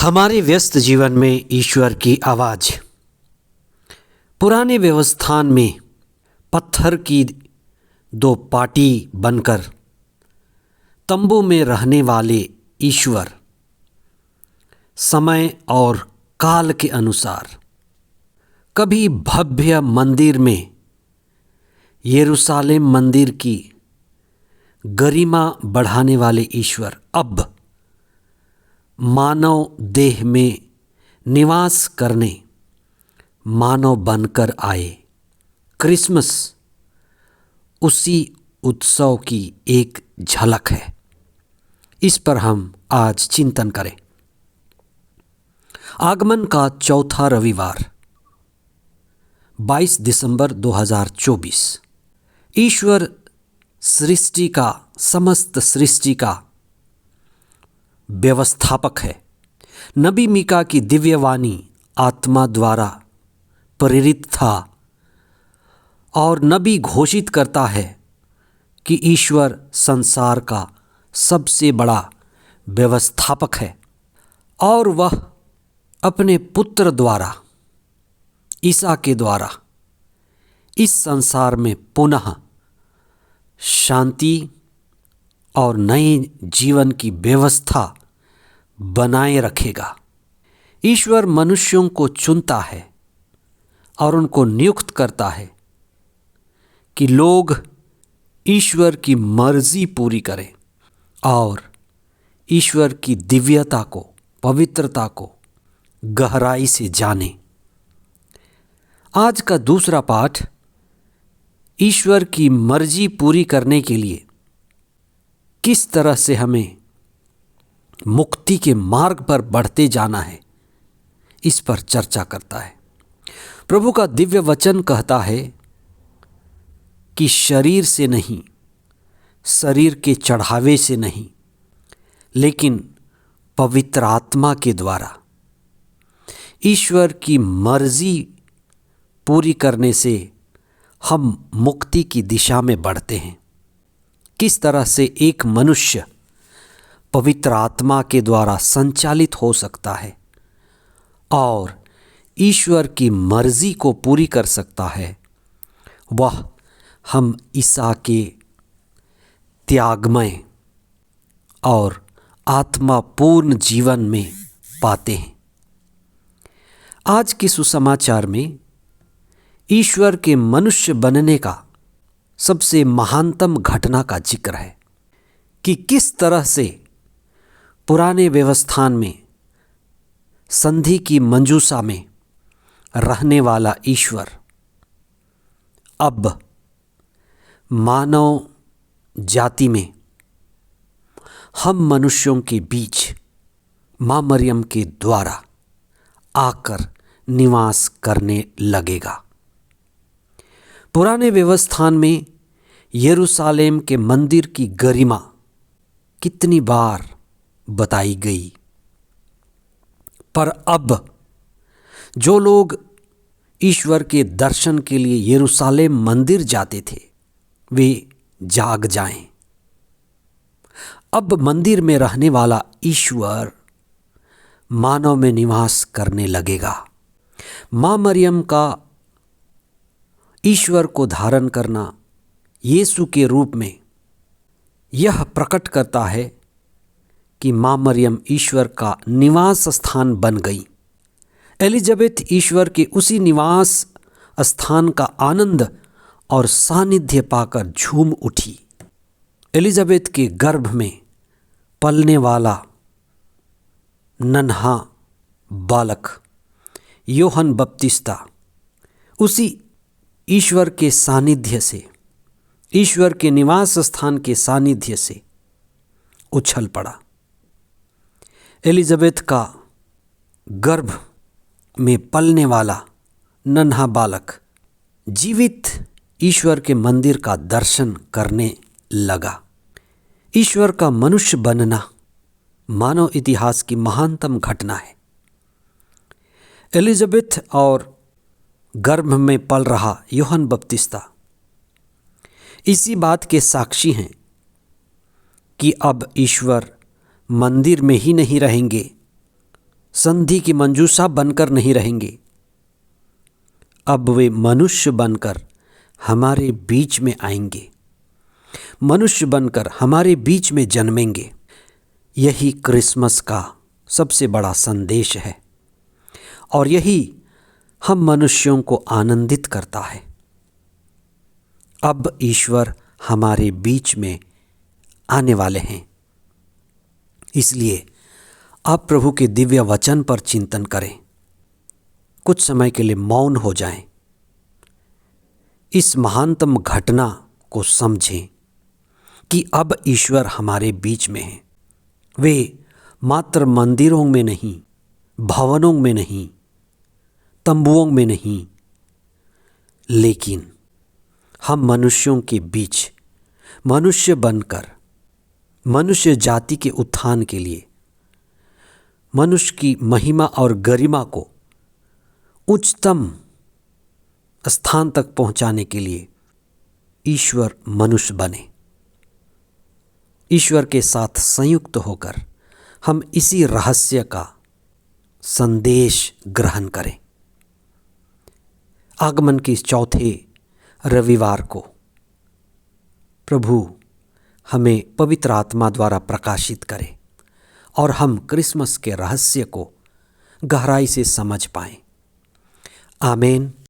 हमारे व्यस्त जीवन में ईश्वर की आवाज़। पुराने व्यवस्थान में पत्थर की दो पाटी बनकर तंबू में रहने वाले ईश्वर समय और काल के अनुसार कभी भव्य मंदिर में यरूशलेम मंदिर की गरिमा बढ़ाने वाले ईश्वर अब मानव देह में निवास करने मानव बनकर आए। क्रिसमस उसी उत्सव की एक झलक है। इस पर हम आज चिंतन करें। आगमन का चौथा रविवार 22 दिसंबर 2024। ईश्वर समस्त सृष्टि का व्यवस्थापक है। नबी मीका की दिव्यवाणी आत्मा द्वारा प्रेरित था और नबी घोषित करता है कि ईश्वर संसार का सबसे बड़ा व्यवस्थापक है और वह अपने पुत्र द्वारा ईसा के द्वारा इस संसार में पुनः शांति और नए जीवन की व्यवस्था बनाए रखेगा। ईश्वर मनुष्यों को चुनता है और उनको नियुक्त करता है कि लोग ईश्वर की मर्जी पूरी करें और ईश्वर की दिव्यता को, पवित्रता को गहराई से जानें। आज का दूसरा पाठ ईश्वर की मर्जी पूरी करने के लिए किस तरह से हमें मुक्ति के मार्ग पर बढ़ते जाना है, इस पर चर्चा करता है। प्रभु का दिव्य वचन कहता है कि शरीर से नहीं, शरीर के चढ़ावे से नहीं, लेकिन पवित्र आत्मा के द्वारा ईश्वर की मर्जी पूरी करने से हम मुक्ति की दिशा में बढ़ते हैं। किस तरह से एक मनुष्य पवित्र आत्मा के द्वारा संचालित हो सकता है और ईश्वर की मर्जी को पूरी कर सकता है, वह हम ईसा के त्यागमय और आत्मापूर्ण जीवन में पाते हैं। आज के सुसमाचार में ईश्वर के मनुष्य बनने का सबसे महानतम घटना का जिक्र है कि किस तरह से पुराने व्यवस्थान में संधि की मंजूसा में रहने वाला ईश्वर अब मानव जाति में हम मनुष्यों के बीच मां मरियम के द्वारा आकर निवास करने लगेगा। पुराने व्यवस्थान में यरूशलेम के मंदिर की गरिमा कितनी बार बताई गई, पर अब जो लोग ईश्वर के दर्शन के लिए यरूशलेम मंदिर जाते थे वे जाग जाएं। अब मंदिर में रहने वाला ईश्वर मानव में निवास करने लगेगा। मां मरियम का ईश्वर को धारण करना यीशु के रूप में यह प्रकट करता है कि मां मरियम ईश्वर का निवास स्थान बन गई। एलिजाबेथ ईश्वर के उसी निवास स्थान का आनंद और सानिध्य पाकर झूम उठी। एलिजाबेथ के गर्भ में पलने वाला नन्हा बालक यूहन्ना बपतिस्ता उसी ईश्वर के सानिध्य से, ईश्वर के निवास स्थान के सानिध्य से उछल पड़ा। एलिजाबेथ का गर्भ में पलने वाला नन्हा बालक जीवित ईश्वर के मंदिर का दर्शन करने लगा। ईश्वर का मनुष्य बनना मानव इतिहास की महानतम घटना है। एलिजाबेथ और गर्भ में पल रहा यूहन्ना बपतिस्ता इसी बात के साक्षी हैं कि अब ईश्वर मंदिर में ही नहीं रहेंगे, संधि की मंजूषा बनकर नहीं रहेंगे। अब वे मनुष्य बनकर हमारे बीच में आएंगे, मनुष्य बनकर हमारे बीच में जन्मेंगे। यही क्रिसमस का सबसे बड़ा संदेश है और यही हम मनुष्यों को आनंदित करता है। अब ईश्वर हमारे बीच में आने वाले हैं, इसलिए आप प्रभु के दिव्य वचन पर चिंतन करें। कुछ समय के लिए मौन हो जाएं, इस महानतम घटना को समझें कि अब ईश्वर हमारे बीच में हैं। वे मात्र मंदिरों में नहीं, भवनों में नहीं, तंबुओं में नहीं, लेकिन हम मनुष्यों के बीच मनुष्य बनकर मनुष्य जाति के उत्थान के लिए, मनुष्य की महिमा और गरिमा को उच्चतम स्थान तक पहुंचाने के लिए ईश्वर मनुष्य बने। ईश्वर के साथ संयुक्त होकर हम इसी रहस्य का संदेश ग्रहण करें। आगमन के इस चौथे रविवार को प्रभु हमें पवित्र आत्मा द्वारा प्रकाशित करे और हम क्रिसमस के रहस्य को गहराई से समझ पाएं। आमीन।